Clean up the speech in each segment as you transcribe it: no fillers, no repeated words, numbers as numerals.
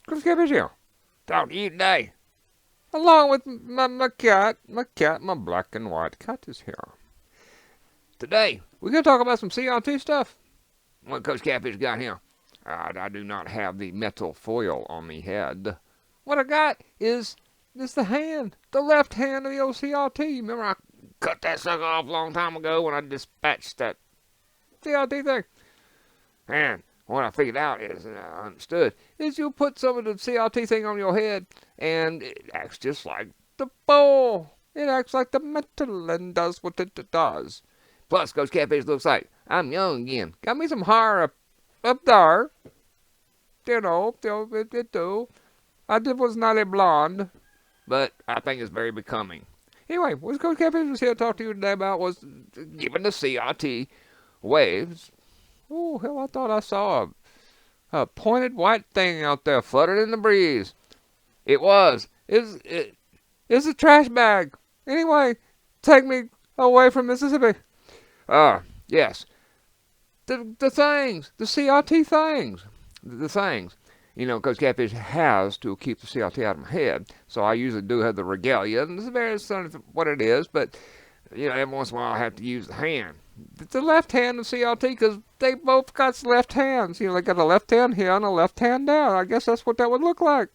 Coach Catfish here. Talk to you today. Along with my cat. My black and white cat is here. Today, we're going to talk about some CRT stuff. What Coach Catfish got here? I do not have the metal foil on the head. What I got is the hand. The left hand of the old CRT. Remember I cut that sucker off a long time ago when I dispatched that CRT thing? And what I figured out is, and I understood, is you put some of the CRT thing on your head, and it acts just like the bowl. It acts like the metal and does what it does. Plus, Coach Catfish looks like I'm young again. Got me some hair up there. You know, it do. I was not a blonde, but I think it's very becoming. Anyway, what Coach Catfish was here to talk to you today about was giving the CRT waves. Oh, hell, I thought I saw a pointed white thing out there fluttering in the breeze. It was. It's a trash bag. Anyway, take me away from Mississippi. Yes. The things. The CRT things. The things. You know, Coach Catfish has to keep the CRT out of my head. So I usually do have the regalia. And it's very sort of what it is. But, you know, every once in a while I have to use the hand. It's the left hand of CRT because they both got left hands. You know, they got a left hand here and a left hand there. I guess that's what that would look like.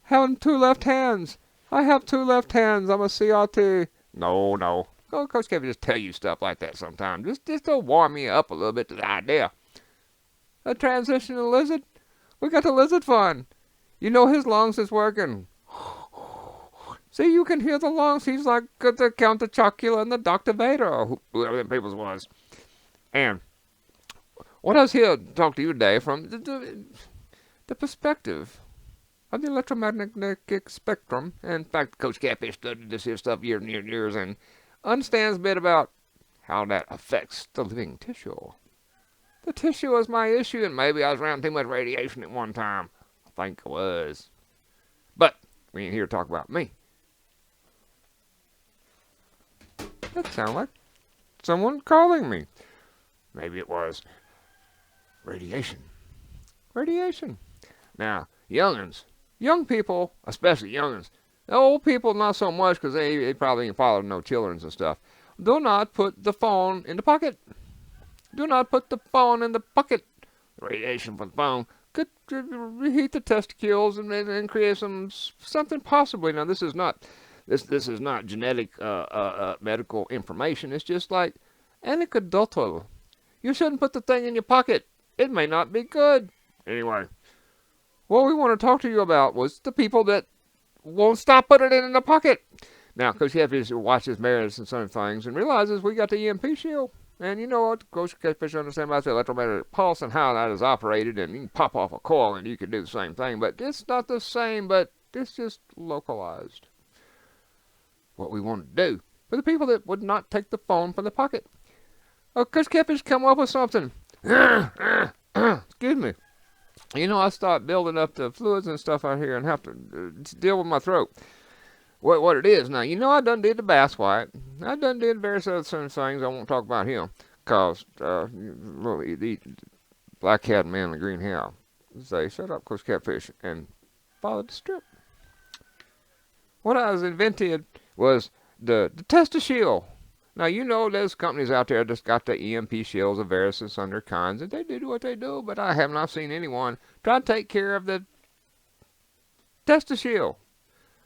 Having two left hands. I have two left hands. I'm a CRT. No. Oh, Coach Kevin just tell you stuff like that sometimes. Just to warm me up a little bit to the idea. A transitional lizard? We got the lizard fun. You know his lungs is working. See, you can hear the lungs. He's like the Count Chocula and the Dr. Vader, or whoever them people's was. And what I was here to talk to you today from the perspective of the electromagnetic spectrum. In fact, Coach Catfish studied this here stuff years and years and understands a bit about how that affects the living tissue. The tissue is my issue, and maybe I was around too much radiation at one time. I think I was. But we ain't here to talk about me. That sounded like someone calling me. Maybe it was radiation. Radiation. Now, young people, especially young'uns, the old people not so much because they probably ain't fathered no children and stuff. Do not put the phone in the pocket. Do not put the phone in the pocket. Radiation from the phone could reheat the testicles and create something possibly. Now, this is not genetic medical information. It's just like anecdotal. You shouldn't put the thing in your pocket. It may not be good. Anyway, what we want to talk to you about was the people that won't stop putting it in the pocket. Now, Coach Catfish watches marriage and some things and realizes we got the EMP shield. And you know what Coach Catfish understands about the electromagnetic pulse and how that is operated. And you can pop off a coil and you can do the same thing. But it's not the same, but it's just localized. What we want to do for the people that would not take the phone from the pocket. Coach Catfish come up with something. Excuse me. You know, I start building up the fluids and stuff out here and have to deal with my throat. What it is now, you know, I done did the Bass White. I done did various other things. I won't talk about him. Because, the black cat man in the green hair. Say, shut up, Coach Catfish, and follow the strip. What I was invented was the Tester Shield. Now, you know there's companies out there that's got the EMP shields of various and sundry kinds, and they do what they do, but I have not seen anyone try to take care of the Tester Shield.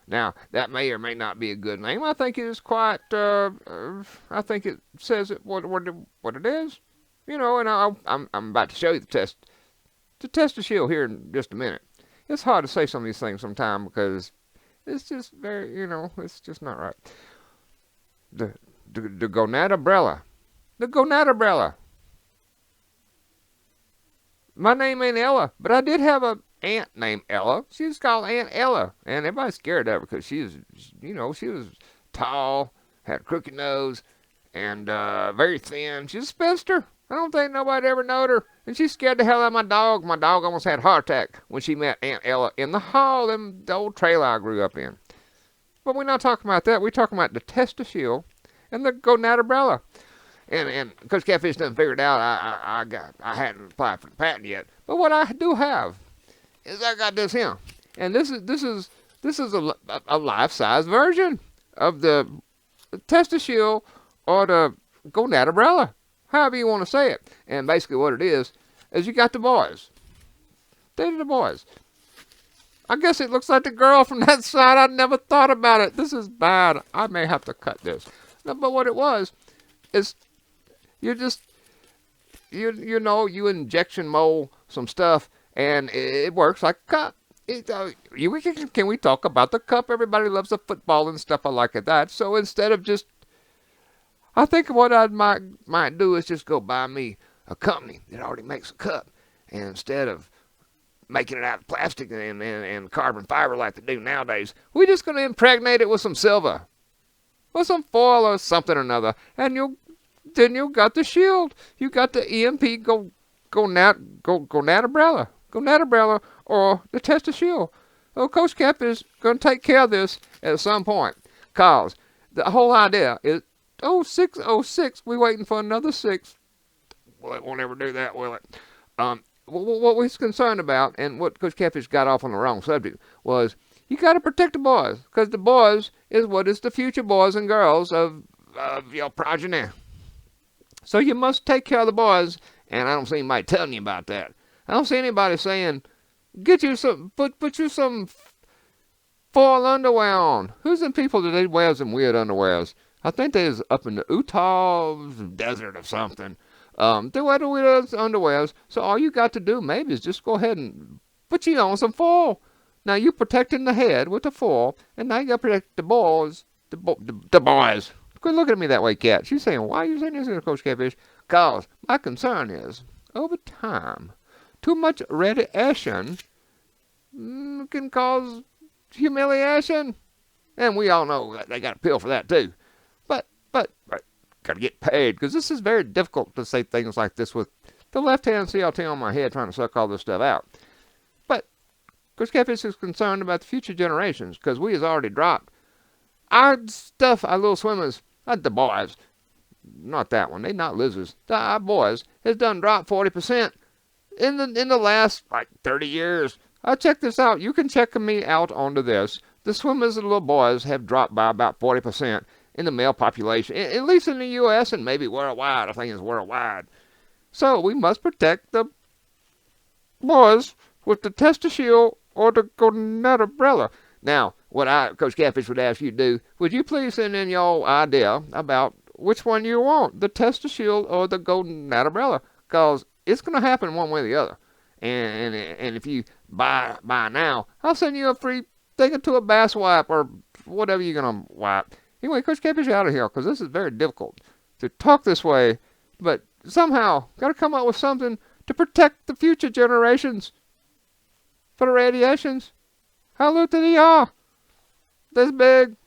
Now, that may or may not be a good name. I think it is quite, I think it says what it is. You know, and I'm about to show you the Tester Shield here in just a minute. It's hard to say some of these things sometimes because it's just very, you know, it's just not right. The gonad umbrella. The gonad umbrella. My name ain't Ella, but I did have a aunt named Ella. She was called Aunt Ella, and everybody's scared of her because she was tall, had a crooked nose, and very thin. She's a spinster. I don't think nobody ever knowed her. And she scared the hell out of my dog. My dog almost had a heart attack when she met Aunt Ella in the hall in the old trailer I grew up in. But we're not talking about that. We're talking about the Tester Shield and the gonad umbrella. And Coach Catfish done figured out I hadn't applied for the patent yet. But what I do have is I got this here. And this is a life-size version of the Testashield or the Gonadarella, however you want to say it. And basically what it is you got the boys. They're the boys. I guess it looks like the girl from that side. I never thought about it. This is bad. I may have to cut this. No, but what it was is you just you injection mold some stuff and it works like a cup. Can we talk about the cup? Everybody loves the football and stuff like that. So instead of just, I think what I might do is just go buy me a company that already makes a cup, and instead of making it out of plastic and carbon fiber like they do nowadays, we're just going to impregnate it with some silver, with some foil or something or another, and you got the shield. You got the EMP Gonadarella, or the Testashield. Well, Coach Cap is going to take care of this at some point, cause the whole idea is 06, we waiting for another 6. Well, it won't ever do that, will it? What we're concerned about, and what Coach Catfish got off on the wrong subject, was you got to protect the boys, because the boys is what is the future boys and girls of your progeny. So you must take care of the boys, and I don't see anybody telling you about that. I don't see anybody saying, get you some, put you some foil underwear on. Who's them people that they wear some weird underwears? I think they was up in the Utah desert or something. They wear the weird underwears, so all you got to do maybe is just go ahead and put you on some foil. Now you protecting the head with the foil, and now you got to protect the boys, the boys. Quit looking at me that way, Cat. She's saying, why are you saying this here, Coach Catfish? Because my concern is, over time, too much radiation can cause humiliation. And we all know that they got a pill for that, too. But got to get paid, because this is very difficult to say things like this with the left-hand CLT on my head trying to suck all this stuff out. But Coach Catfish is concerned about the future generations, because we has already dropped our stuff, our little swimmers, not the boys, not that one, they not lizards, our boys has done dropped 40% in the last, 30 years. Check this out. You can check me out onto this. The swimmers and little boys have dropped by about 40% in the male population, at least in the U.S. and maybe worldwide. I think it's worldwide. So we must protect the boys with the Testashield or the Gonadarella. Now, what Coach Catfish would ask you to do, would you please send in your idea about which one you want, the Testashield or the Gonadarella? Because it's going to happen one way or the other. And if you buy now, I'll send you a free thing to a bass wipe or whatever you're going to wipe. Anyway, Coach Catfish out of here, because this is very difficult to talk this way, but somehow got to come up with something to protect the future generations for the radiations. Hallelujah! This big.